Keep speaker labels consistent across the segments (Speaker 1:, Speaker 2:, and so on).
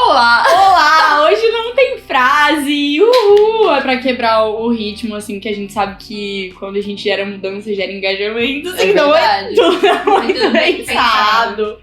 Speaker 1: Olá, hoje não tem frase, uhul, é pra quebrar o ritmo, assim, que a gente sabe que quando a gente gera mudança, gera engajamento, assim, não é tudo muito pensado.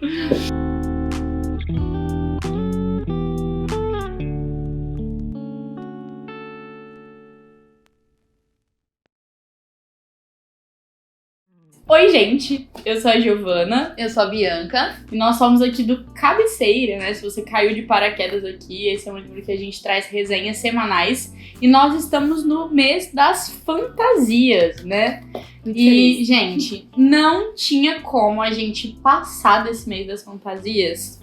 Speaker 1: Oi, gente, eu sou a Giovana.
Speaker 2: Eu sou a Bianca.
Speaker 1: E nós somos aqui do Cabeceira, né? Se você caiu de paraquedas aqui, esse é um livro que a gente traz resenhas semanais. E nós estamos no mês das fantasias, né? E, gente, não tinha como a gente passar desse mês das fantasias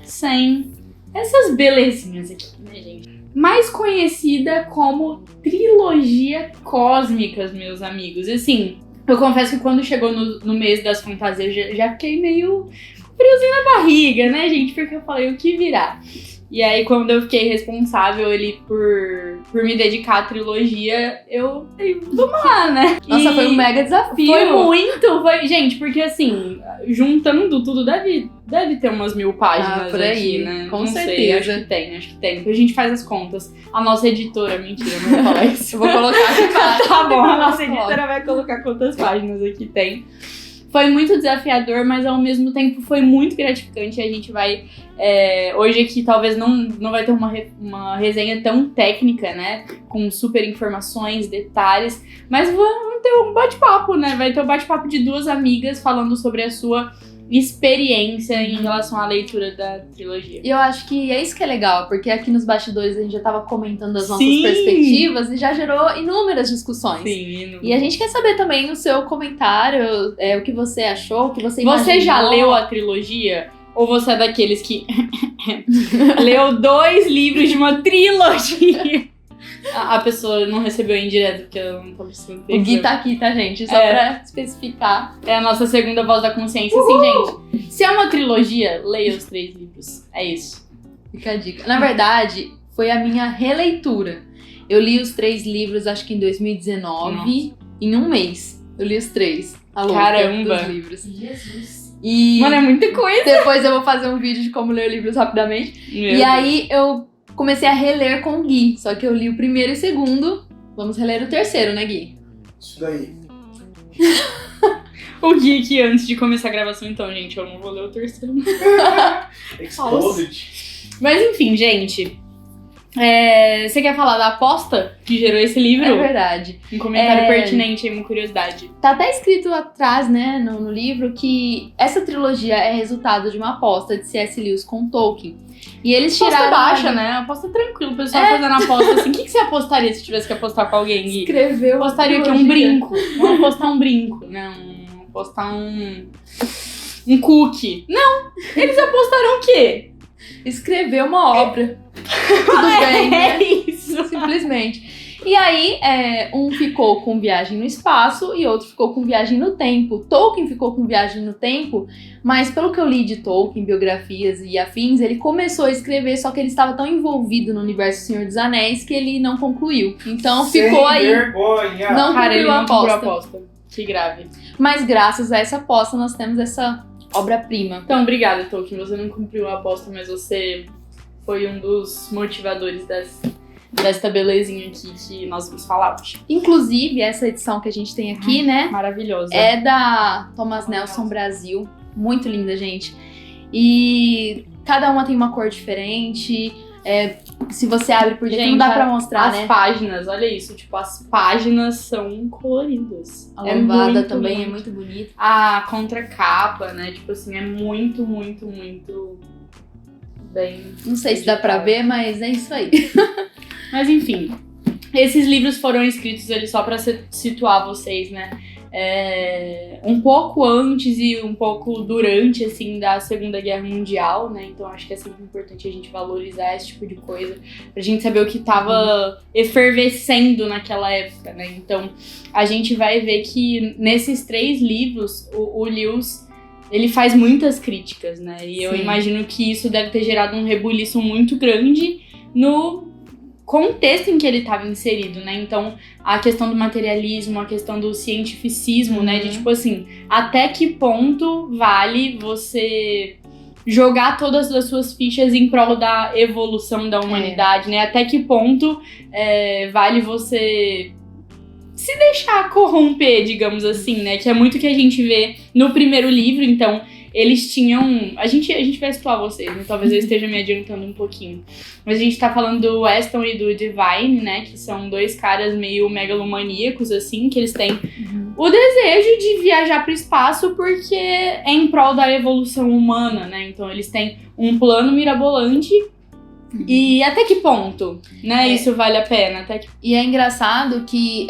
Speaker 1: sem essas belezinhas aqui, né, gente? Mais conhecida como trilogia cósmicas, meus amigos. E, assim, eu confesso que quando chegou no mês das fantasias, já fiquei meio friozinho na barriga, né, gente? Porque eu falei, o que virá? E aí, quando eu fiquei responsável ali por me dedicar à trilogia, eu falei, vamos lá, né?
Speaker 2: Nossa, foi um mega desafio.
Speaker 1: Foi, gente, porque assim, juntando tudo, deve ter umas 1000 páginas
Speaker 2: por aí,
Speaker 1: aqui, né?
Speaker 2: Com
Speaker 1: não
Speaker 2: certeza.
Speaker 1: Sei, acho que tem. Depois a gente faz as contas. A nossa editora, mentira, não vou falar isso.
Speaker 2: Eu vou colocar aqui embaixo.
Speaker 1: Tá bom, a nossa editora vai colocar quantas páginas aqui tem. Foi muito desafiador, mas ao mesmo tempo foi muito gratificante. A gente vai... hoje aqui talvez não vai ter uma resenha tão técnica, né? Com super informações, detalhes. Mas vamos ter um bate-papo, né? Vai ter um bate-papo de duas amigas falando sobre a sua experiência em relação à leitura da trilogia.
Speaker 2: E eu acho que é isso que é legal, porque aqui nos bastidores a gente já tava comentando as nossas
Speaker 1: Sim.
Speaker 2: perspectivas e já gerou inúmeras discussões.
Speaker 1: Sim.
Speaker 2: E a gente quer saber também o seu comentário, o que você achou, o que você imaginou.
Speaker 1: Você já leu a trilogia? Ou você é daqueles que leu 2 livros de uma trilogia? A pessoa não recebeu indireto, porque eu não tô precisando ter.
Speaker 2: O Gui tá aqui, tá, gente? Só pra especificar.
Speaker 1: É a nossa segunda voz da consciência. Assim, gente, se é uma trilogia, leia os 3 livros. É isso.
Speaker 2: Fica a dica. Na verdade, foi a minha releitura. Eu li os 3 livros, acho que em 2019, em um mês. Eu li os 3. A louca
Speaker 1: Caramba.
Speaker 2: dos livros.
Speaker 1: Jesus.
Speaker 2: E
Speaker 1: Mano, é muita coisa.
Speaker 2: depois eu vou fazer um vídeo de como ler livros rapidamente.
Speaker 1: Meu
Speaker 2: e
Speaker 1: Deus.
Speaker 2: aí eu comecei a reler com o Gui. Só que eu li o primeiro e o segundo. Vamos reler o terceiro, né, Gui?
Speaker 3: Isso daí.
Speaker 1: O Gui que antes de começar a gravação, então, gente, eu não vou ler o terceiro.
Speaker 3: Exposed.
Speaker 1: Mas enfim, gente. Você quer falar da aposta que gerou esse livro?
Speaker 2: É verdade.
Speaker 1: Um comentário pertinente aí, uma curiosidade.
Speaker 2: Tá até escrito atrás, né, no livro, que essa trilogia é resultado de uma aposta de C.S. Lewis com Tolkien. E eles tiraram...
Speaker 1: Aposta baixa, né? Aposta tranquilo. O pessoal fazendo aposta assim. O que você apostaria se tivesse que apostar com alguém, Gui?
Speaker 2: Escreveu
Speaker 1: Eu apostaria que um brinco. Vamos apostar um brinco. Não, apostar um cookie. Não, eles apostaram o quê?
Speaker 2: Escreveu uma obra. Tudo bem, né?
Speaker 1: É isso.
Speaker 2: Simplesmente. E aí, um ficou com Viagem no Espaço e outro ficou com Viagem no Tempo. Tolkien ficou com Viagem no Tempo, mas pelo que eu li de Tolkien, biografias e afins, ele começou a escrever, só que ele estava tão envolvido no universo do Senhor dos Anéis que ele não concluiu. Então ficou aí.
Speaker 3: Vergonha.
Speaker 2: Não
Speaker 1: Cara, ele
Speaker 2: concluiu a
Speaker 1: não cumpriu a
Speaker 2: aposta.
Speaker 1: aposta. Que grave.
Speaker 2: Mas graças a essa aposta, nós temos essa obra-prima.
Speaker 1: Então, obrigada, Tolkien. Você não cumpriu a aposta, mas você foi um dos motivadores desta belezinha aqui que nós vamos falar hoje.
Speaker 2: Inclusive, essa edição que a gente tem aqui, né?
Speaker 1: Maravilhosa.
Speaker 2: É da Thomas Nelson Brasil. Muito linda, gente. E cada uma tem uma cor diferente. Se você abre por dentro,
Speaker 1: Gente,
Speaker 2: não dá pra mostrar,
Speaker 1: as
Speaker 2: né?
Speaker 1: páginas, olha isso. Tipo, as páginas são coloridas.
Speaker 2: A lombada
Speaker 1: muito
Speaker 2: também
Speaker 1: lindo.
Speaker 2: é muito bonita.
Speaker 1: A contracapa, né? Tipo assim, é muito, muito, muito bem...
Speaker 2: Não sei se dá pra ver, mas é isso aí.
Speaker 1: Mas enfim, esses livros foram escritos ali só pra situar vocês, né? Um pouco antes e um pouco durante, assim, da Segunda Guerra Mundial, né? Então acho que é sempre importante a gente valorizar esse tipo de coisa, pra gente saber o que tava efervescendo naquela época, né? Então a gente vai ver que nesses 3 livros, o Lewis, ele faz muitas críticas, né? E eu
Speaker 2: Sim.
Speaker 1: imagino que isso deve ter gerado um rebuliço muito grande no contexto em que ele estava inserido, né? Então, a questão do materialismo, a questão do cientificismo, né? De tipo assim, até que ponto vale você jogar todas as suas fichas em prol da evolução da humanidade, né? Até que ponto vale você se deixar corromper, digamos assim, né? Que é muito o que a gente vê no primeiro livro, então eles tinham... A gente vai explorar vocês, né? Talvez eu esteja me adiantando um pouquinho. Mas a gente tá falando do Weston e do Divine, né? Que são dois caras meio megalomaníacos, assim, que eles têm o desejo de viajar pro espaço porque é em prol da evolução humana, né? Então eles têm um plano mirabolante. E até que ponto, né? Isso vale a pena?
Speaker 2: E é engraçado que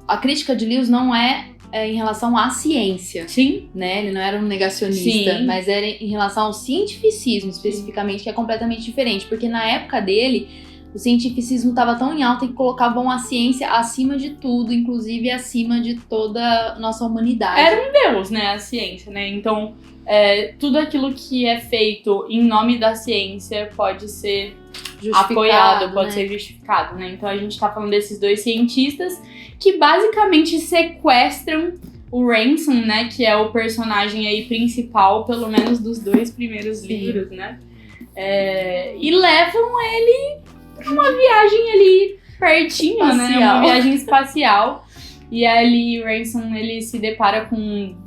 Speaker 2: a crítica de Lewis não é em relação à ciência.
Speaker 1: Sim.
Speaker 2: Né? Ele não era um negacionista, mas era em relação ao cientificismo, especificamente, que é completamente diferente. Porque na época dele, o cientificismo estava tão em alta que colocavam a ciência acima de tudo, inclusive acima de toda a nossa humanidade.
Speaker 1: Era um deus, né? A ciência, né? Então, tudo aquilo que é feito em nome da ciência pode ser apoiado, pode ser justificado, né? Então a gente tá falando desses dois cientistas que basicamente sequestram o Ransom, né? Que é o personagem aí principal, pelo menos dos dois primeiros livros, né? E levam ele pra uma viagem ali pertinho, espacial, né? Uma viagem espacial. E ali o Ransom, ele se depara com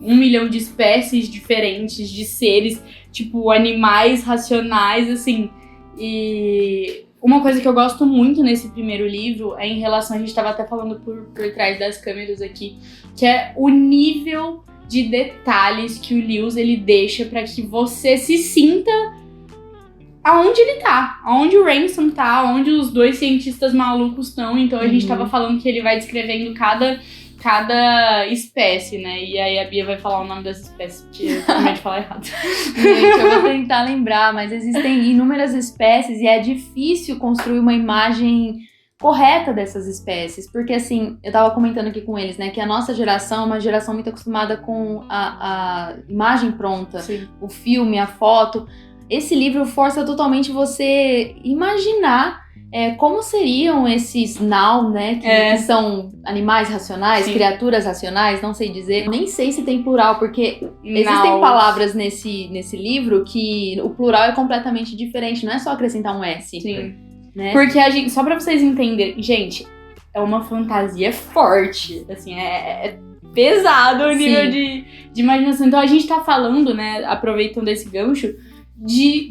Speaker 1: 1 milhão de espécies diferentes de seres, tipo animais racionais, assim. E uma coisa que eu gosto muito nesse primeiro livro é em relação, a gente estava até falando por trás das câmeras aqui, que é o nível de detalhes que o Lewis ele deixa para que você se sinta aonde ele tá, aonde o Ransom tá, aonde os dois cientistas malucos estão. Então a gente tava falando que ele vai descrevendo cada espécie, né? E aí a Bia vai falar o nome das espécies, porque eu também de falar errado.
Speaker 2: Gente, eu vou tentar lembrar, mas existem inúmeras espécies e é difícil construir uma imagem correta dessas espécies, porque assim, eu tava comentando aqui com eles, né, que a nossa geração é uma geração muito acostumada com a imagem pronta, o filme, a foto. Esse livro força totalmente você imaginar como seriam esses Nau, né? Que são animais racionais, criaturas racionais, não sei dizer. Nem sei se tem plural, porque existem palavras nesse livro que o plural é completamente diferente. Não é só acrescentar um S.
Speaker 1: Sim.
Speaker 2: Né?
Speaker 1: Porque a gente, só pra vocês entenderem, gente, é uma fantasia forte. Assim, é pesado o nível de imaginação. Então a gente tá falando, né? Aproveitando esse gancho,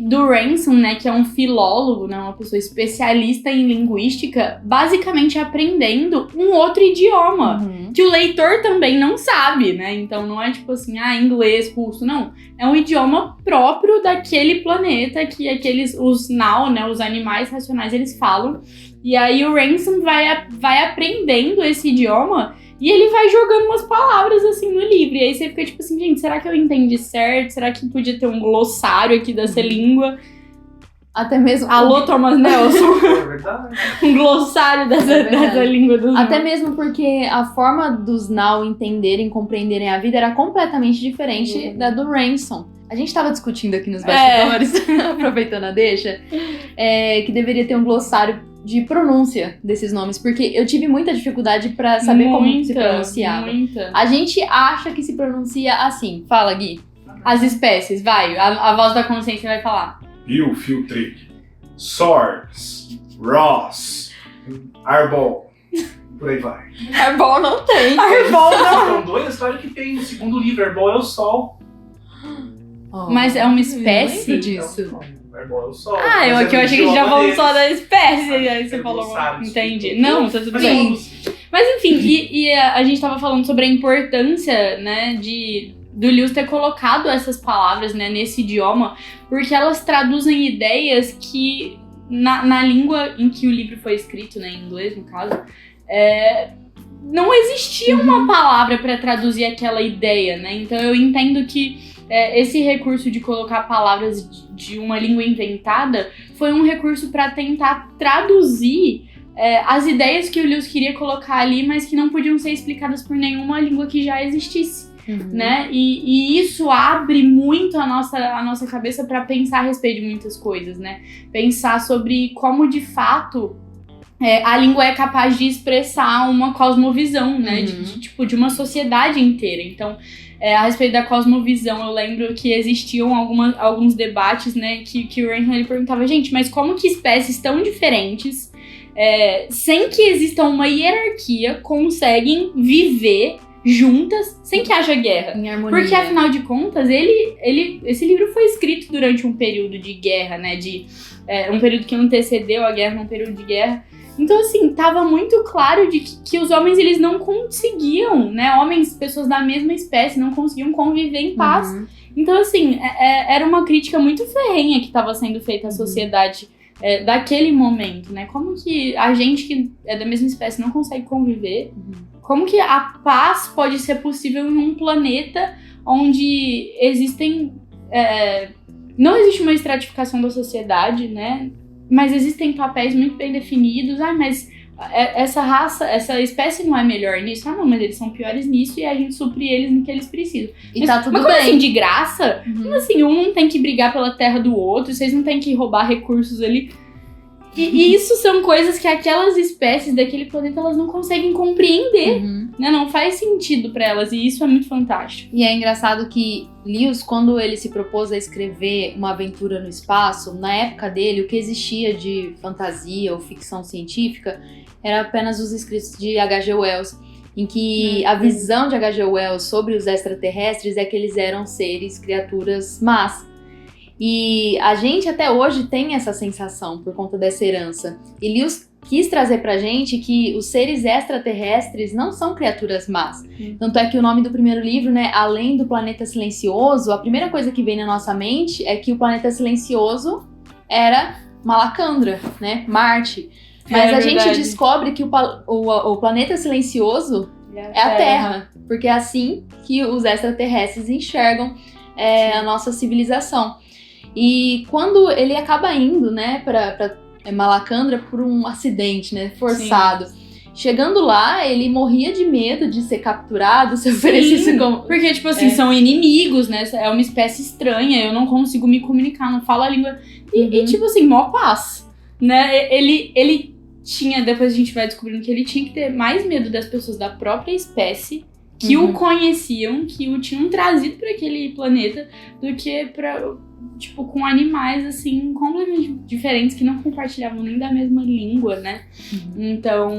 Speaker 1: do Ransom, né, que é um filólogo, né, uma pessoa especialista em linguística, basicamente aprendendo um outro idioma, que o leitor também não sabe, né, então não é tipo assim, inglês, russo, não, é um idioma próprio daquele planeta que os Nau, né, os animais racionais, eles falam, e aí o Ransom vai aprendendo esse idioma. E ele vai jogando umas palavras, assim, no livro. E aí você fica tipo assim, gente, será que eu entendi certo? Será que podia ter um glossário aqui dessa língua?
Speaker 2: Até mesmo...
Speaker 1: Alô, Thomas Nelson.
Speaker 3: É verdade.
Speaker 1: Um glossário dessa língua dos
Speaker 2: Até mesmo porque a forma dos Nau entenderem, compreenderem a vida era completamente diferente da do Ransom. A gente tava discutindo aqui nos bastidores, aproveitando a deixa, que deveria ter um glossário de pronúncia desses nomes, porque eu tive muita dificuldade pra saber como se pronunciava. A gente acha que se pronuncia assim. Fala, Gui.
Speaker 1: As espécies, vai. A voz da consciência vai falar.
Speaker 3: Filtric, Swords, Ross, Arbol. Por aí vai.
Speaker 2: Arbol não tem.
Speaker 1: Arbol não.
Speaker 3: São duas histórias que tem no segundo livro. Arbol é o Sol.
Speaker 1: Mas é uma espécie?
Speaker 2: Eu lembro disso.
Speaker 3: Arbol é o Sol.
Speaker 1: Eu achei que a gente já falou só da espécie. Aí você falou. Entendi. Não, tá tudo bem. Mas enfim, e a gente tava falando sobre a importância, né, do Lewis ter colocado essas palavras, né, nesse idioma, porque elas traduzem ideias que, na língua em que o livro foi escrito, né, em inglês, no caso, não existia uma palavra para traduzir aquela ideia, né? Então eu entendo que esse recurso de colocar palavras de uma língua inventada foi um recurso para tentar traduzir as ideias que o Lewis queria colocar ali, mas que não podiam ser explicadas por nenhuma língua que já existisse. Né? E isso abre muito a nossa cabeça para pensar a respeito de muitas coisas, né? Pensar sobre como de fato a língua é capaz de expressar uma cosmovisão, né? De uma sociedade inteira. Então, a respeito da cosmovisão, eu lembro que existiam alguns debates, né? Que o Ransom, ele perguntava, gente, mas como que espécies tão diferentes, sem que exista uma hierarquia, conseguem viver juntas sem que haja guerra?
Speaker 2: Em harmonia.
Speaker 1: Porque, afinal de contas, esse livro foi escrito durante um período de guerra, né? Um período que antecedeu a guerra, um período de guerra. Então, assim, tava muito claro de que os homens, eles não conseguiam, né? Homens, pessoas da mesma espécie, não conseguiam conviver em paz. Então, assim, era uma crítica muito ferrenha que tava sendo feita à sociedade daquele momento, né? Como que a gente que é da mesma espécie não consegue conviver? Como que a paz pode ser possível em um planeta onde não existe uma estratificação da sociedade, né? Mas existem papéis muito bem definidos. Mas essa raça, essa espécie não é melhor nisso? Não, mas eles são piores nisso e a gente supre eles no que eles precisam.
Speaker 2: E tá tudo
Speaker 1: mas como
Speaker 2: bem.
Speaker 1: assim, de graça? Como assim, um não tem que brigar pela terra do outro, vocês não têm que roubar recursos ali. E isso são coisas que aquelas espécies daquele planeta, elas não conseguem compreender, né? Não faz sentido pra elas, e isso é muito fantástico.
Speaker 2: E é engraçado que Lewis, quando ele se propôs a escrever uma aventura no espaço, na época dele, o que existia de fantasia ou ficção científica era apenas os escritos de H.G. Wells, em que a visão de H.G. Wells sobre os extraterrestres é que eles eram seres, criaturas más. E a gente até hoje tem essa sensação por conta dessa herança. E Lewis quis trazer pra gente que os seres extraterrestres não são criaturas más. Tanto é que o nome do primeiro livro, né, Além do Planeta Silencioso, a primeira coisa que vem na nossa mente é que o planeta silencioso era Malacandra, né, Marte. Mas a gente descobre que o planeta silencioso é a Terra, porque é assim que os extraterrestres enxergam a nossa civilização. E quando ele acaba indo, né, pra Malacandra por um acidente, né, forçado. Sim. Chegando lá, ele morria de medo de ser capturado, se oferecesse como...
Speaker 1: Porque, tipo assim, são inimigos, né, é uma espécie estranha, eu não consigo me comunicar, não falo a língua. E tipo assim, mó paz, né, ele tinha, depois a gente vai descobrindo que ele tinha que ter mais medo das pessoas da própria espécie, que o conheciam, que o tinham trazido para aquele planeta, do que com animais, assim, completamente diferentes, que não compartilhavam nem da mesma língua, né? Então,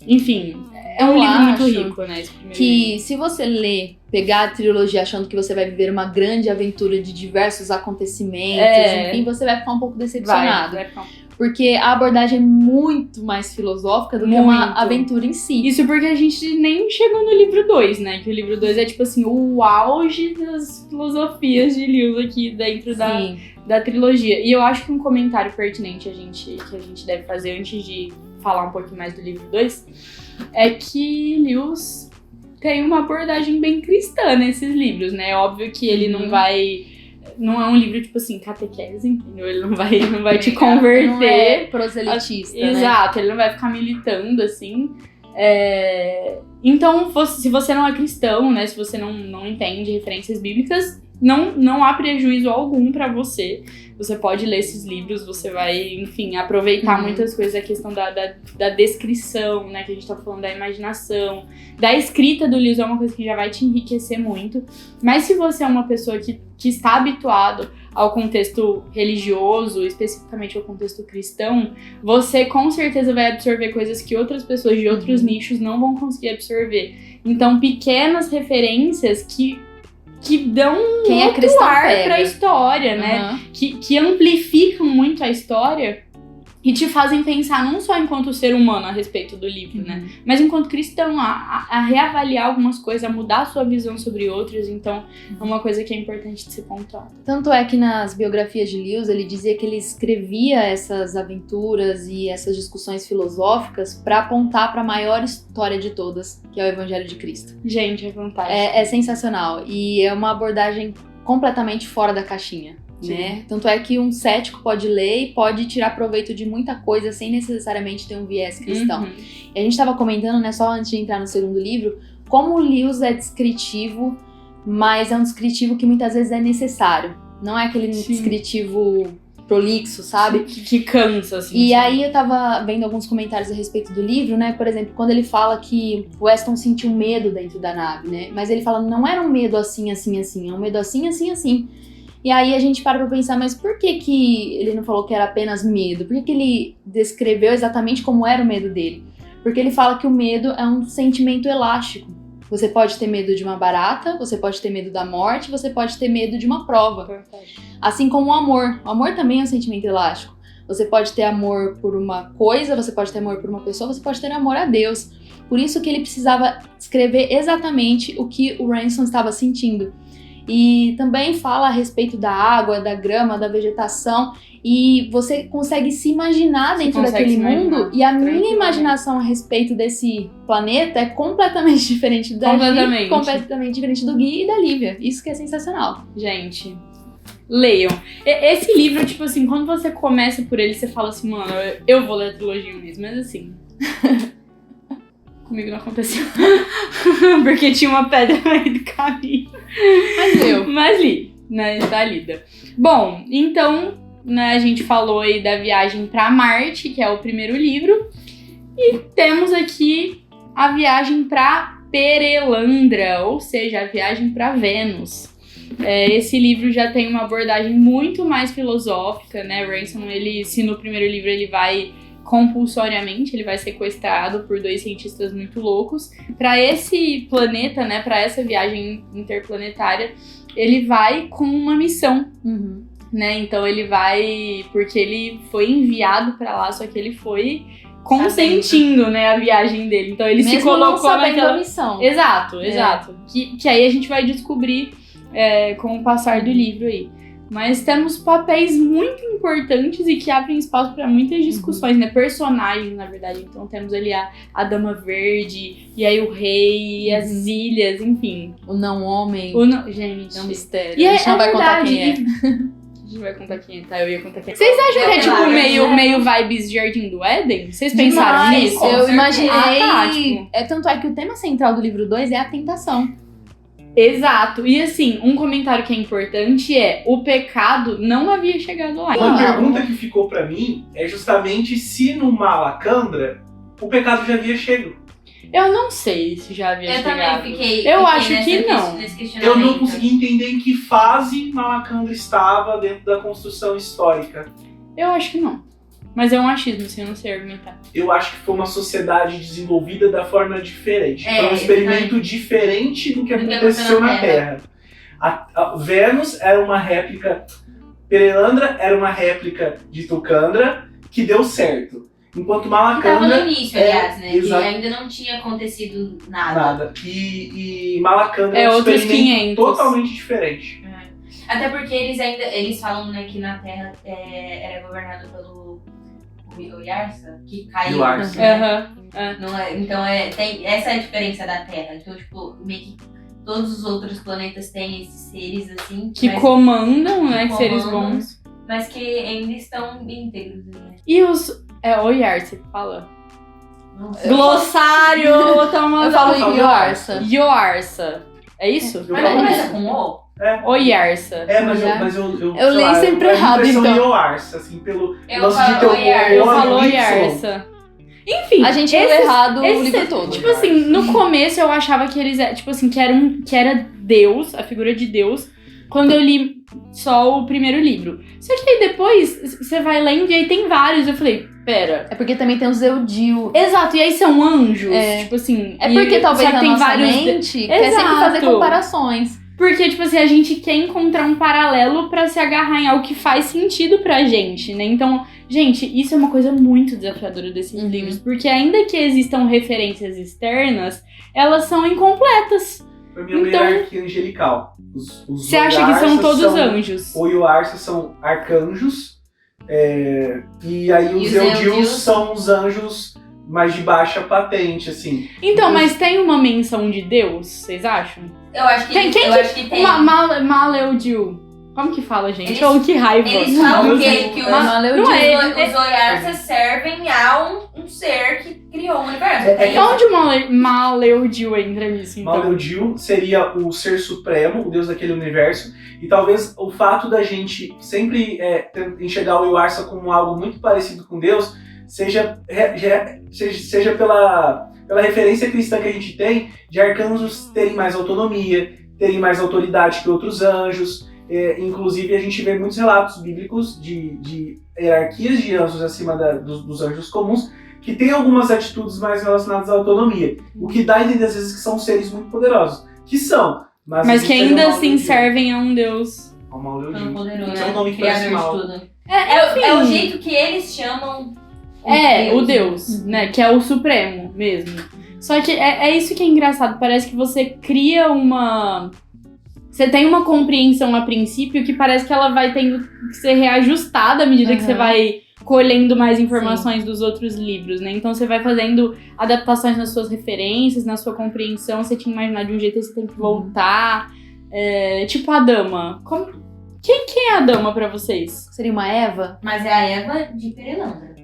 Speaker 1: enfim, é um livro muito rico, né? Esse primeiro livro.
Speaker 2: Se você pegar a trilogia achando que você vai viver uma grande aventura de diversos acontecimentos, enfim, você vai ficar um pouco decepcionado.
Speaker 1: Vai ficar
Speaker 2: porque a abordagem é muito mais filosófica do que uma aventura em si.
Speaker 1: Isso porque a gente nem chegou no livro 2, né? Que o livro 2 é, tipo assim, o auge das filosofias de Lewis aqui dentro da trilogia. E eu acho que um comentário pertinente que a gente deve fazer antes de falar um pouquinho mais do livro 2 é que Lewis tem uma abordagem bem cristã nesses livros, né? É óbvio que ele não é um livro, tipo assim, catequese, entendeu? Ele não vai te converter.
Speaker 2: Não é proselitista, né?
Speaker 1: Exato, ele não vai ficar militando, assim. Então, se você não é cristão, né? Se você não entende referências bíblicas, não há prejuízo algum pra você. Você pode ler esses livros, você vai, enfim, aproveitar muitas coisas, a questão da descrição, né, que a gente tá falando, da imaginação, da escrita do Lewis, é uma coisa que já vai te enriquecer muito. Mas se você é uma pessoa que está habituado ao contexto religioso, especificamente ao contexto cristão, você com certeza vai absorver coisas que outras pessoas de outros nichos não vão conseguir absorver. Então, pequenas referências que dão outro ar pra história, né? Que amplificam muito a história e te fazem pensar não só enquanto ser humano a respeito do livro, né? Mas enquanto cristão, a reavaliar algumas coisas, a mudar a sua visão sobre outras. Então, é uma coisa que é importante de ser pontuada.
Speaker 2: Tanto é que nas biografias de Lewis, ele dizia que ele escrevia essas aventuras e essas discussões filosóficas para apontar para a maior história de todas, que é o Evangelho de Cristo.
Speaker 1: Gente, é fantástico.
Speaker 2: É sensacional. E é uma abordagem completamente fora da caixinha. Né? Tanto é que um cético pode ler e pode tirar proveito de muita coisa sem necessariamente ter um viés cristão. E a gente estava comentando, né, só antes de entrar no segundo livro, como o Lewis é descritivo, mas é um descritivo que muitas vezes é necessário. Não é aquele descritivo prolixo, sabe?
Speaker 1: Que cansa, assim.
Speaker 2: E
Speaker 1: sabe?
Speaker 2: aí eu tava vendo alguns comentários a respeito do livro, né? Por exemplo, quando ele fala que o Weston sentiu medo dentro da nave, né? Mas ele fala, não era um medo assim, assim, assim. É um medo assim, assim, assim. E aí a gente para pra pensar, mas por que que ele não falou que era apenas medo? Por que que ele descreveu exatamente como era o medo dele? Porque ele fala que o medo é um sentimento elástico. Você pode ter medo de uma barata, você pode ter medo da morte, você pode ter medo de uma prova. Assim como o amor. O amor também é um sentimento elástico. Você pode ter amor por uma coisa, você pode ter amor por uma pessoa, você pode ter amor a Deus. Por isso que ele precisava escrever exatamente o que o Ransom estava sentindo. E também fala a respeito da água, da grama, da vegetação. E você consegue se imaginar dentro daquele mundo. E a minha imaginação a respeito desse planeta é completamente diferente da Gi, completamente diferente do Gui e da Lívia. Isso que é sensacional.
Speaker 1: Gente, leiam. Esse livro, tipo assim, quando você começa por ele, você fala assim, mano, eu vou ler a trilogia mesmo. Mas assim... Comigo não aconteceu. Porque tinha uma pedra no meio do caminho. Mas li, né? Está lida. Bom, então, né, a gente falou aí da viagem pra Marte, que é o primeiro livro. E temos aqui a viagem pra Perelandra, ou seja, a viagem pra Vênus. Esse livro já tem uma abordagem muito mais filosófica, né? Ransom, se no primeiro livro ele vai... compulsoriamente, ele vai sequestrado por 2 cientistas muito loucos. Para esse planeta, né, para essa viagem interplanetária, ele vai com uma missão, né? Então ele vai porque ele foi enviado para lá, só que ele foi consentindo, né, a viagem dele. Então ele
Speaker 2: mesmo
Speaker 1: se colocou
Speaker 2: naquela missão.
Speaker 1: Exato. Que aí a gente vai descobrir com o passar do livro aí. Mas temos papéis muito importantes e que abrem espaço para muitas discussões, né? Personagens, na verdade. Então temos ali a Dama Verde, e aí o rei, e as ilhas, enfim.
Speaker 2: O não-homem.
Speaker 1: Gente.
Speaker 2: É um mistério.
Speaker 1: E
Speaker 2: a gente não vai contar quem é.
Speaker 1: A gente vai contar quem é, tá? Eu ia contar quem é. Vocês acham que é tipo meio vibes de Jardim do Éden? Vocês pensaram nisso?
Speaker 2: Eu imaginei.
Speaker 1: Tipo...
Speaker 2: Tanto é que o tema central do livro 2 é a tentação.
Speaker 1: Exato. E assim, um comentário que é importante é: o pecado não havia chegado lá.
Speaker 3: Uma pergunta que ficou pra mim é justamente se no Malacandra o pecado já havia chegado.
Speaker 1: Eu não sei se já havia chegado.
Speaker 4: Eu também fiquei
Speaker 1: Eu acho que não.
Speaker 3: Eu não consegui entender em que fase Malacandra estava dentro da construção histórica.
Speaker 1: Eu acho que não. Mas é um achismo, assim, eu não sei argumentar.
Speaker 3: Eu acho que foi uma sociedade desenvolvida da forma diferente. Foi um experimento diferente do que aconteceu na Terra. A Vênus era uma réplica... Perelandra era uma réplica de Tucandra que deu certo. Enquanto Malacandra...
Speaker 4: Estava no início, aliás, né? Que ainda não tinha acontecido nada.
Speaker 3: E Malacandra é um
Speaker 1: outros
Speaker 3: experimento
Speaker 1: 500.
Speaker 3: totalmente diferente.
Speaker 4: Até porque eles falam, né, que na Terra era governado pelo Yarsa, que caiu.
Speaker 3: Yarsa.
Speaker 4: Né? Não é, então tem essa é a diferença da Terra. Então, tipo, meio que todos os outros planetas têm esses seres assim
Speaker 1: que comandam, né? Que seres bons.
Speaker 4: Mas que ainda estão íntegros, né?
Speaker 1: E os. O Yarsa que fala. Glossário!
Speaker 2: Eu falo Yarsa.
Speaker 1: Yarsa. É isso?
Speaker 4: Mas não começa com O?
Speaker 1: O Yarsa.
Speaker 3: Mas eu
Speaker 2: li sempre errado, então.
Speaker 3: Yoarsa, assim, pelo lance de
Speaker 4: falo
Speaker 3: teu
Speaker 1: Eu falo Yarsa. Enfim,
Speaker 2: a gente leu errado o livro todo.
Speaker 1: Tipo assim, no começo eu achava que eles, tipo assim, que era Deus, a figura de Deus, quando eu li só o primeiro livro. Só que aí depois você vai lendo e aí tem vários. Eu falei, pera.
Speaker 2: É porque também tem os Eudil.
Speaker 1: Exato, e aí são anjos. Tipo assim.
Speaker 2: É porque talvez
Speaker 1: só
Speaker 2: a
Speaker 1: tem
Speaker 2: nossa
Speaker 1: vários
Speaker 2: mente quer sempre fazer comparações.
Speaker 1: Porque, tipo assim, a gente quer encontrar um paralelo pra se agarrar em algo que faz sentido pra gente, né? Então, gente, isso é uma coisa muito desafiadora desses livros. Porque ainda que existam referências externas, elas são incompletas.
Speaker 3: Pra mim é uma hierarquia angelical.
Speaker 1: Você acha que são todos anjos?
Speaker 3: O Yuarsa são arcanjos. E aí os Eudil são os anjos mais de baixa patente, assim.
Speaker 1: Então, mas tem uma menção de Deus, vocês acham?
Speaker 4: Eu acho que tem.
Speaker 1: Maleudil. Como que fala, gente? Que raiva.
Speaker 4: Eles falam que os Oyarsas servem a um ser que criou o universo.
Speaker 1: Onde Maleudil entra nisso, então?
Speaker 3: Maleudil seria o ser supremo, o Deus daquele universo, e talvez o fato da gente sempre enxergar o Yuarsa como algo muito parecido com Deus seja pela referência cristã que a gente tem de arcanjos terem mais autonomia, terem mais autoridade que outros anjos. Inclusive, a gente vê muitos relatos bíblicos de hierarquias de anjos acima dos anjos comuns, que tem algumas atitudes mais relacionadas à autonomia. O que dá a entender, às vezes, que são seres muito poderosos. Que são.
Speaker 1: Mas que ainda assim servem a um Deus.
Speaker 3: Ao Maleudil.
Speaker 4: Poderoso,
Speaker 3: Então, o nome que parece mal.
Speaker 4: É o jeito que eles chamam
Speaker 1: o Deus, né? Que é o Supremo mesmo. Só que é isso que é engraçado. Parece que você cria uma... Você tem uma compreensão a princípio que parece que ela vai tendo que ser reajustada à medida que você vai colhendo mais informações dos outros livros, né? Então você vai fazendo adaptações nas suas referências, na sua compreensão. Você tinha imaginado de um jeito e você tem que voltar. Tipo a Dama. Quem é a Dama pra vocês?
Speaker 2: Seria uma Eva?
Speaker 4: Mas é a Eva de Perelandra.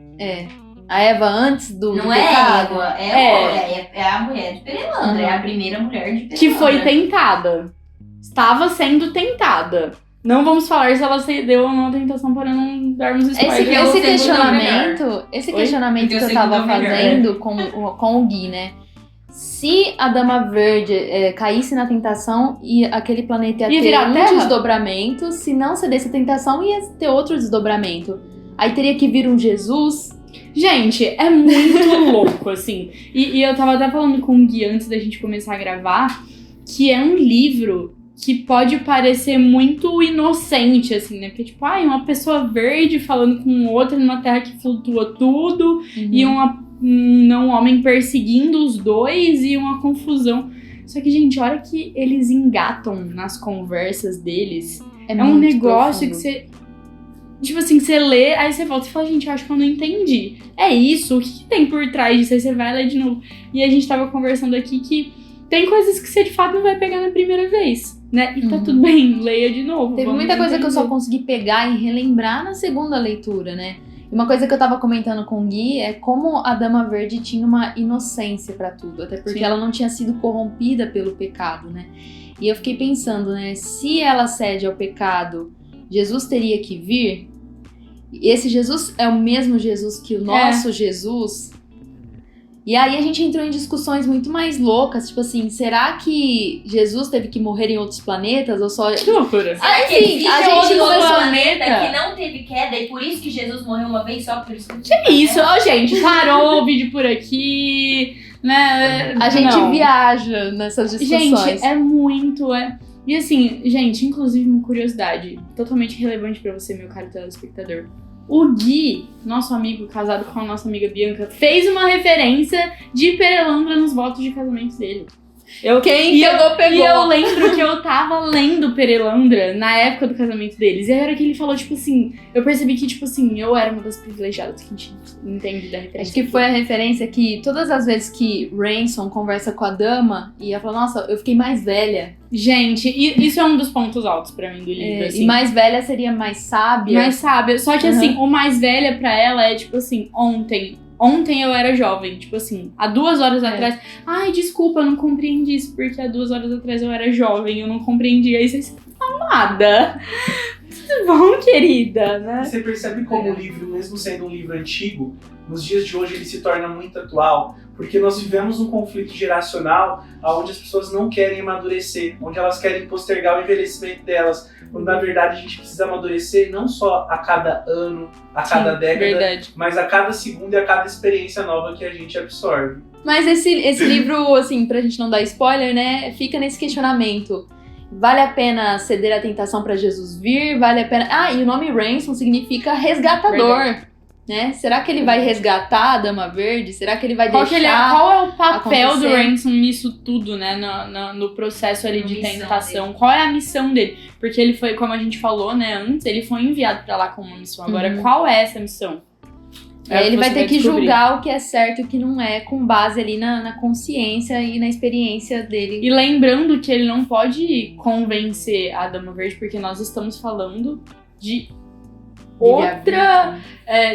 Speaker 2: A Eva antes do
Speaker 4: Não
Speaker 2: pecado.
Speaker 4: é a mulher de Perelandra. É a primeira mulher de Perelandra.
Speaker 1: Que foi tentada. Estava sendo tentada. Não vamos falar se ela cedeu ou não a tentação para não darmos spoiler.
Speaker 2: Esse questionamento que eu tava fazendo com o Gui, né? Se a Dama Verde caísse na tentação, e aquele planeta ia ter um desdobramento. Se não cedesse a tentação, ia ter outro desdobramento. Aí teria que vir um Jesus.
Speaker 1: Gente, é muito louco, assim. E eu tava até falando com o Gui antes da gente começar a gravar, que é um livro que pode parecer muito inocente, assim, né? Porque, tipo, uma pessoa verde falando com outra numa terra que flutua tudo, e um homem perseguindo os dois, e uma confusão. Só que, gente, a hora que eles engatam nas conversas deles, é um negócio profundo. Que você... Tipo assim, você lê, aí você volta e fala, gente, eu acho que eu não entendi. É isso? O que tem por trás disso? Aí você vai ler de novo. E a gente tava conversando aqui que tem coisas que você de fato não vai pegar na primeira vez, né? E tá tudo bem, leia de novo.
Speaker 2: Teve muita coisa que eu só consegui pegar e relembrar na segunda leitura, né? E uma coisa que eu tava comentando com o Gui é como a Dama Verde tinha uma inocência pra tudo. Até porque ela não tinha sido corrompida pelo pecado, né? E eu fiquei pensando, né? Se ela cede ao pecado, Jesus teria que vir. Esse Jesus é o mesmo Jesus que o nosso Jesus. E aí a gente entrou em discussões muito mais loucas, tipo assim, será que Jesus teve que morrer em outros planetas ou só...
Speaker 1: Que loucura!
Speaker 4: Enfim, a gente começou um planeta que não teve queda e por isso que Jesus morreu uma vez só, por isso que...
Speaker 1: Que isso? Gente, parou o vídeo por aqui, né?
Speaker 2: A gente viaja nessas discussões.
Speaker 1: Gente, é muito... E assim, gente, inclusive uma curiosidade totalmente relevante pra você, meu caro telespectador. O Gui, nosso amigo casado com a nossa amiga Bianca, fez uma referência de Perelandra nos votos de casamento dele.
Speaker 2: Pegou.
Speaker 1: E eu lembro que eu tava lendo Perelandra na época do casamento deles. E a hora que ele falou, tipo assim, eu percebi que, tipo assim, eu era uma das privilegiadas que a gente entende da referência.
Speaker 2: Acho que foi a referência que todas as vezes que Ransom conversa com a Dama, e ela fala, nossa, eu fiquei mais velha.
Speaker 1: Gente, isso é um dos pontos altos pra mim do livro, assim.
Speaker 2: E mais velha seria mais sábia.
Speaker 1: Mais sábia. Só que, assim, o mais velha pra ela é, tipo assim, Ontem eu era jovem, tipo assim, há 2 horas atrás. Ai, desculpa, eu não compreendi isso, porque há 2 horas atrás eu era jovem, eu não compreendi. Aí você amada, tudo bom, querida, né?
Speaker 3: Você percebe como o livro, mesmo sendo um livro antigo, nos dias de hoje ele se torna muito atual, porque nós vivemos um conflito geracional onde as pessoas não querem amadurecer, onde elas querem postergar o envelhecimento delas, quando na verdade a gente precisa amadurecer não só a cada ano, a cada década, mas a cada segundo e a cada experiência nova que a gente absorve.
Speaker 2: Mas esse livro, assim, pra gente não dar spoiler, né, fica nesse questionamento. Vale a pena ceder à tentação pra Jesus vir? Vale a pena... e o nome Ransom significa resgatador. Né? Será que ele vai resgatar a Dama Verde? Será que ele vai deixar
Speaker 1: qual é o papel
Speaker 2: acontecer?
Speaker 1: do Ransom nisso tudo, né? No processo ali de tentação. Dele. Qual é a missão dele? Porque ele foi, como a gente falou, né, antes, ele foi enviado pra lá com uma missão. Agora, qual é essa missão?
Speaker 2: Ele vai ter que julgar o que é certo e o que não é, com base ali na consciência e na experiência dele.
Speaker 1: E lembrando que ele não pode convencer a Dama Verde, porque nós estamos falando de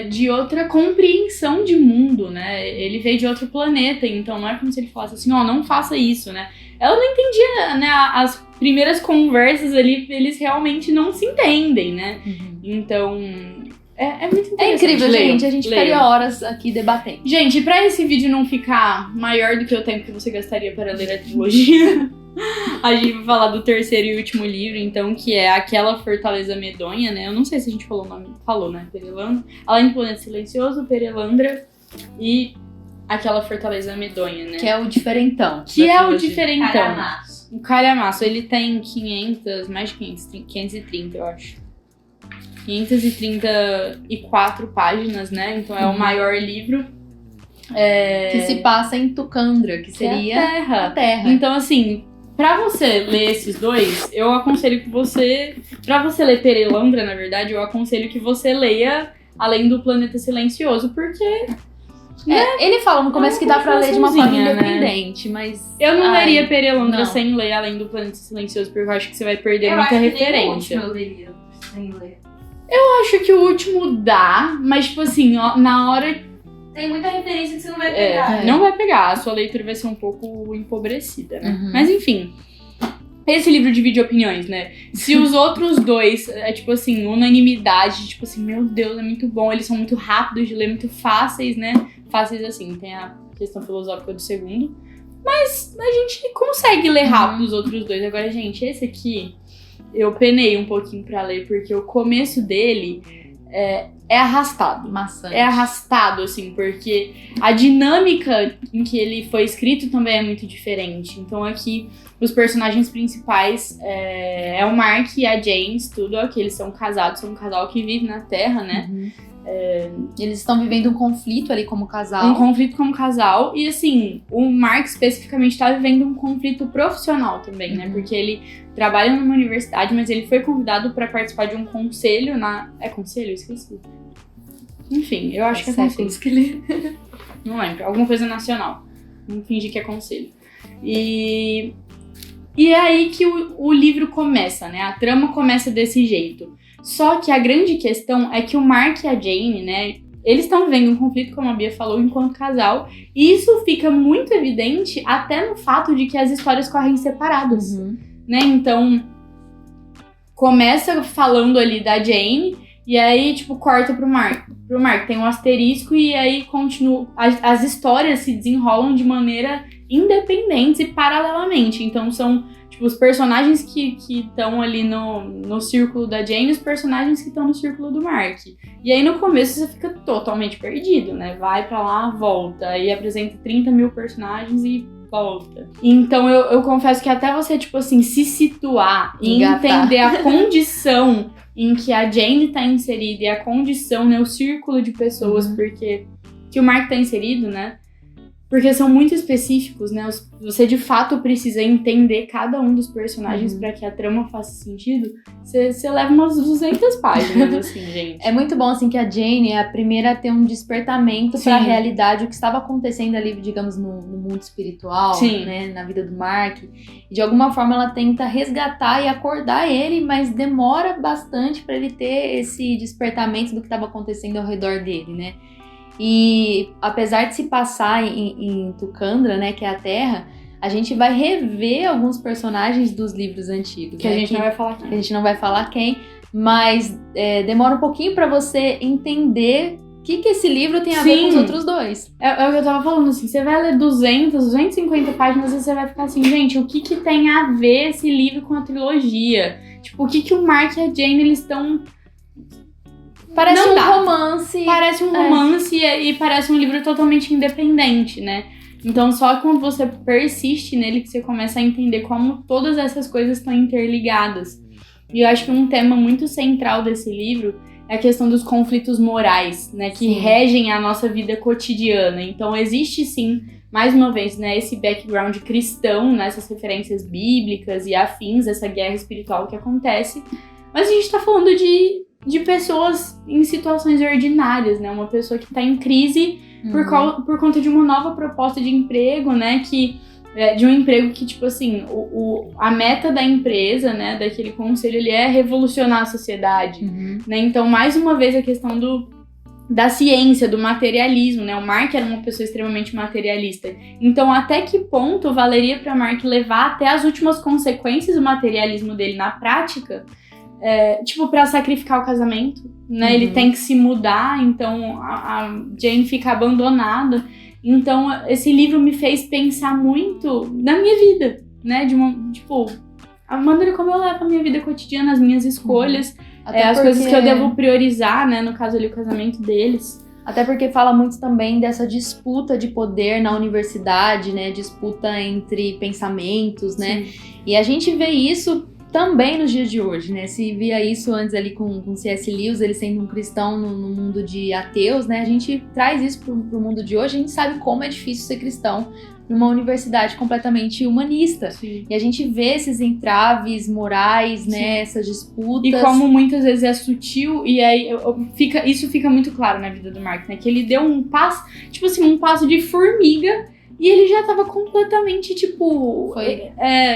Speaker 1: de outra compreensão de mundo, né? Ele veio de outro planeta, então não é como se ele falasse assim, não faça isso, né? Ela não entendia, né? As primeiras conversas ali, eles realmente não se entendem, né? Então, é muito interessante.
Speaker 2: É incrível,
Speaker 1: Leiam,
Speaker 2: gente. A gente ficaria horas aqui debatendo.
Speaker 1: Gente, pra esse vídeo não ficar maior do que o tempo que você gastaria para ler a trilogia, a gente vai falar do terceiro e último livro, então, que é Aquela Fortaleza Medonha, né? Eu não sei se a gente falou o nome. Falou, né? Perelandra. Além do Planeta Silencioso, Perelandra e Aquela Fortaleza Medonha, né?
Speaker 2: Que é o diferentão.
Speaker 1: Que é o diferentão.
Speaker 4: Calhamaço.
Speaker 1: O calhamaço, ele tem 500, 530, eu acho. 534 páginas, né? Então é o maior livro.
Speaker 2: Que se passa em Tukandra, que seria
Speaker 1: a
Speaker 2: a Terra.
Speaker 1: Então, assim, pra você ler esses dois, eu aconselho que você... Pra você ler Perelandra, na verdade, eu aconselho que você leia Além do Planeta Silencioso, porque...
Speaker 2: Ele fala no começo que dá pra ler de uma forma
Speaker 1: né?
Speaker 2: independente, mas...
Speaker 1: Eu não leria Perelandra
Speaker 2: não.
Speaker 1: sem ler Além do Planeta Silencioso, porque eu acho que você vai perder
Speaker 4: Eu
Speaker 1: muita
Speaker 4: acho que
Speaker 1: referência.
Speaker 4: nem o último eu leria sem ler.
Speaker 1: Eu acho que o último dá, mas, tipo assim, na hora...
Speaker 4: Tem muita referência que você não vai pegar.
Speaker 1: Não vai pegar, a sua leitura vai ser um pouco empobrecida, né?
Speaker 2: Uhum.
Speaker 1: Mas enfim, esse livro divide opiniões, né? Se os outros dois, tipo assim, unanimidade, tipo assim, meu Deus, é muito bom, eles são muito rápidos de ler, muito fáceis, né? Fáceis assim, tem a questão filosófica do segundo, mas a gente consegue ler rápido os outros dois. Agora, gente, esse aqui, eu penei um pouquinho pra ler, porque o começo dele é arrastado.
Speaker 2: Maçante.
Speaker 1: É arrastado, assim, porque a dinâmica em que ele foi escrito também é muito diferente. Então aqui, os personagens principais é o Mark e a Jane Studwell, que eles são casados, são um casal que vive na Terra, né?
Speaker 2: Eles estão vivendo um conflito ali como casal.
Speaker 1: Um conflito como casal. E assim, o Mark especificamente tá vivendo um conflito profissional também, né? Porque ele trabalha numa universidade, mas ele foi convidado pra participar de um conselho na... É conselho? Eu esqueci. Enfim, eu acho que é conselho.
Speaker 2: Que ele...
Speaker 1: Não lembro. Alguma coisa nacional. Vamos fingir que é conselho. E é aí que o livro começa, né? A trama começa desse jeito. Só que a grande questão é que o Mark e a Jane, né? Eles estão vivendo um conflito, como a Bia falou, enquanto casal. E isso fica muito evidente até no fato de que as histórias correm separadas. Né? Então, começa falando ali da Jane, e aí, tipo, corta pro Mark. Pro Mark tem um asterisco, e aí continua. As histórias se desenrolam de maneira independente e paralelamente. Então, são, tipo, os personagens que estão ali no círculo da Jane e os personagens que estão no círculo do Mark. E aí, no começo, você fica totalmente perdido, né? Vai pra lá, volta, aí apresenta 30 mil personagens e volta. Então, eu confesso que até você, tipo assim, se situar e entender a condição em que a Jane tá inserida e a condição, né, o círculo de pessoas porque que o Mark tá inserido, né? Porque são muito específicos, né? Você de fato precisa entender cada um dos personagens pra que a trama faça sentido. Você leva umas 200 páginas, assim, gente.
Speaker 2: É muito bom, assim, que a Jane é a primeira a ter um despertamento pra realidade, o que estava acontecendo ali, digamos, no mundo espiritual, né? Na vida do Mark. E de alguma forma ela tenta resgatar e acordar ele, mas demora bastante pra ele ter esse despertamento do que estava acontecendo ao redor dele, né? E apesar de se passar em Tukandra, né, que é a Terra, a gente vai rever alguns personagens dos livros antigos.
Speaker 1: Que a gente não vai falar quem.
Speaker 2: A gente não vai falar quem, mas demora um pouquinho pra você entender o que esse livro tem a ver com os outros dois.
Speaker 1: É o que eu tava falando, assim, você vai ler 250 páginas e você vai ficar assim, gente, o que tem a ver esse livro com a trilogia? Tipo, o que o Mark e a Jane, eles estão...
Speaker 2: Parece um romance.
Speaker 1: Parece um romance e parece um livro totalmente independente, né? Então, só quando você persiste nele que você começa a entender como todas essas coisas estão interligadas. E eu acho que um tema muito central desse livro é a questão dos conflitos morais, né? Que regem a nossa vida cotidiana. Então, existe sim, mais uma vez, né? Esse background cristão, né, essas referências bíblicas e afins, essa guerra espiritual que acontece. Mas a gente tá falando de pessoas em situações ordinárias, né? Uma pessoa que tá em crise por conta de uma nova proposta de emprego, né? Que de um emprego que, tipo assim, a meta da empresa, né, daquele conselho, ele é revolucionar a sociedade, né? Então, mais uma vez, a questão da ciência, do materialismo, né? O Mark era uma pessoa extremamente materialista. Então, até que ponto valeria para Mark levar até as últimas consequências o materialismo dele na prática, tipo, para sacrificar o casamento, né? Ele tem que se mudar, então a Jane fica abandonada. Então, esse livro me fez pensar muito na minha vida, né? Tipo, a maneira como eu levo a minha vida cotidiana, as minhas escolhas, as coisas que eu devo priorizar, né? No caso ali, o casamento deles.
Speaker 2: Até porque fala muito também dessa disputa de poder na universidade, né? Disputa entre pensamentos, né?
Speaker 1: Sim.
Speaker 2: E a gente vê isso também nos dias de hoje, né? Se via isso antes ali com C.S. Lewis, ele sendo um cristão no mundo de ateus, né? A gente traz isso pro mundo de hoje, a gente sabe como é difícil ser cristão numa universidade completamente humanista.
Speaker 1: Sim.
Speaker 2: E a gente vê esses entraves morais, né?
Speaker 1: Sim.
Speaker 2: Essas disputas.
Speaker 1: E como muitas vezes é sutil, e aí isso fica muito claro na vida do Mark, né? Que ele deu um passo, tipo assim, um passo de formiga, e ele já tava completamente, tipo...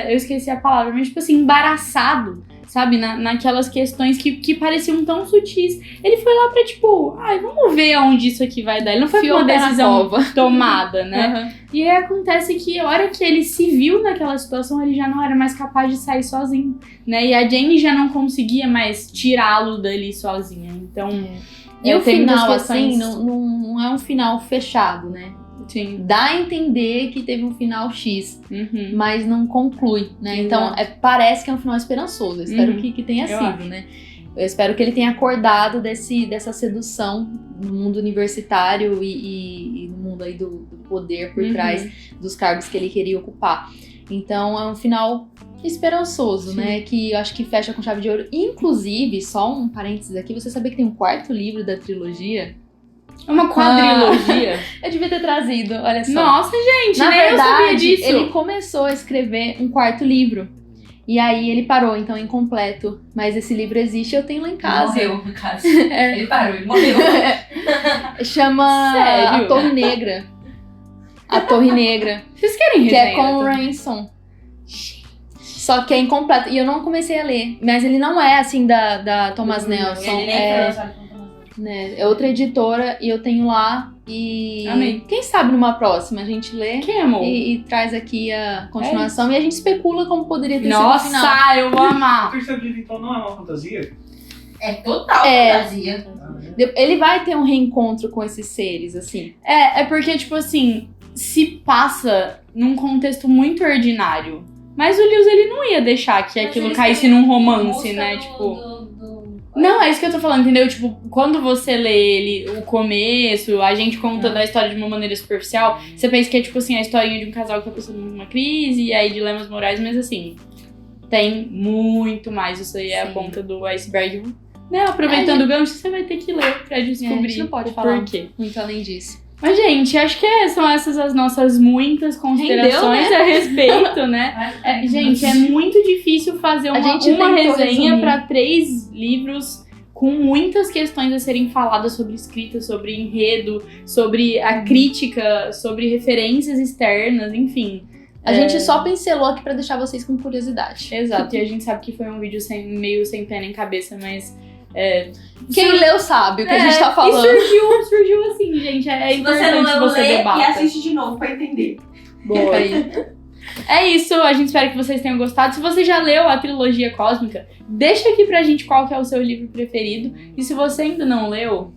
Speaker 1: eu esqueci a palavra, mas tipo assim, embaraçado, sabe? Naquelas questões que pareciam tão sutis. Ele foi lá pra, tipo, vamos ver aonde isso aqui vai dar. Ele não foi uma decisão tomada, né? E aí acontece que a hora que ele se viu naquela situação, ele já não era mais capaz de sair sozinho, né? E a Jane já não conseguia mais tirá-lo dali sozinha. Então...
Speaker 2: E o final, assim, não é um final fechado, né?
Speaker 1: Sim.
Speaker 2: Dá a entender que teve um final X, mas não conclui, né? Então, parece que é um final esperançoso. Eu espero que tenha sido, né? Eu espero que ele tenha acordado dessa sedução no mundo universitário e no mundo aí do poder por trás dos cargos que ele queria ocupar. Então, é um final esperançoso, né? Que eu acho que fecha com chave de ouro. Inclusive, só um parênteses aqui, você sabia que tem um 4º livro da trilogia?
Speaker 1: É uma quadrilogia.
Speaker 2: Eu devia ter trazido, olha só.
Speaker 1: Nossa, gente,
Speaker 2: na
Speaker 1: nem
Speaker 2: verdade,
Speaker 1: eu sabia disso.
Speaker 2: Ele começou a escrever um 4º livro. E aí ele parou, então é incompleto. Mas esse livro existe, eu tenho lá em casa.
Speaker 4: Morreu, no caso. Ele parou, ele morreu.
Speaker 2: Chama
Speaker 1: Sério?
Speaker 2: A Torre Negra. A Torre Negra.
Speaker 1: Vocês querem
Speaker 2: Que
Speaker 1: resenha?
Speaker 2: é com o Ransom. Só que é incompleto. E eu não comecei a ler. Mas ele não é assim da Thomas Nelson.
Speaker 4: Ele nem lançado com Thomas Nelson.
Speaker 2: Né? É outra editora e eu tenho lá. E
Speaker 1: amei.
Speaker 2: Quem sabe numa próxima a gente lê
Speaker 1: Quem amou?
Speaker 2: e traz aqui a continuação. E a gente especula como poderia ter sido o final.
Speaker 1: Nossa, eu vou
Speaker 3: O
Speaker 1: amar.
Speaker 3: terceiro livro, então, não é uma fantasia?
Speaker 4: É total fantasia.
Speaker 2: Ele vai ter um reencontro com esses seres, assim.
Speaker 1: É porque, tipo assim, se passa num contexto muito ordinário. Mas o Lewis, ele não ia deixar que aquilo caísse num romance, né? Tipo... Não, é isso que eu tô falando, entendeu? Tipo, quando você lê ele, o começo, a gente contando a história de uma maneira superficial, você pensa que é, tipo assim, a historinha de um casal que tá passando por uma crise, e aí dilemas morais, mas assim, tem muito mais. Isso aí é a ponta do iceberg. Né? Aproveitando o gancho, você vai ter que ler pra descobrir
Speaker 2: a gente não pode falar
Speaker 1: por quê.
Speaker 2: Muito além disso.
Speaker 1: Mas, gente, acho que são essas as nossas muitas considerações
Speaker 2: Rendeu, né?
Speaker 1: a respeito, né? Gente, é muito difícil fazer uma resenha para 3 livros com muitas questões a serem faladas sobre escrita, sobre enredo, sobre a crítica, sobre referências externas, enfim.
Speaker 2: A gente só pincelou aqui pra deixar vocês com curiosidade.
Speaker 1: Exato, e a gente sabe que foi um vídeo meio sem pé nem cabeça, mas...
Speaker 2: Quem leu sabe o que a gente tá falando.
Speaker 1: E surgiu assim, gente. É importante
Speaker 4: você não
Speaker 1: você
Speaker 4: lê
Speaker 1: debata.
Speaker 4: e assiste de novo pra entender.
Speaker 1: Boa. É isso, a gente espera que vocês tenham gostado. Se você já leu a trilogia cósmica, deixa aqui pra gente qual que é o seu livro preferido. E se você ainda não leu,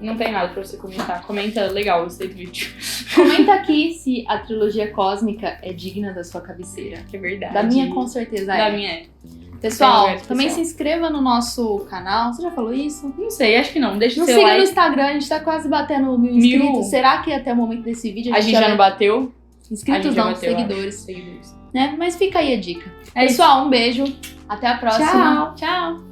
Speaker 1: não tem nada pra você comentar. Comenta, legal, gostei do vídeo.
Speaker 2: Comenta aqui se a trilogia cósmica é digna da sua cabeceira.
Speaker 1: É verdade.
Speaker 2: Da minha, com certeza, é.
Speaker 1: Da minha é.
Speaker 2: Pessoal, também se inscreva no nosso canal. Você já falou isso?
Speaker 1: Não sei, acho que não. Deixa o
Speaker 2: Nos
Speaker 1: seu
Speaker 2: siga
Speaker 1: like.
Speaker 2: no Instagram, a gente tá quase batendo 1000 inscritos. Será que até o momento desse vídeo
Speaker 1: a gente já não bateu?
Speaker 2: Inscritos não,
Speaker 1: bateu,
Speaker 2: seguidores. Né? Mas fica aí a dica.
Speaker 1: É
Speaker 2: Pessoal, um beijo. Até a próxima.
Speaker 1: Tchau.
Speaker 2: Tchau.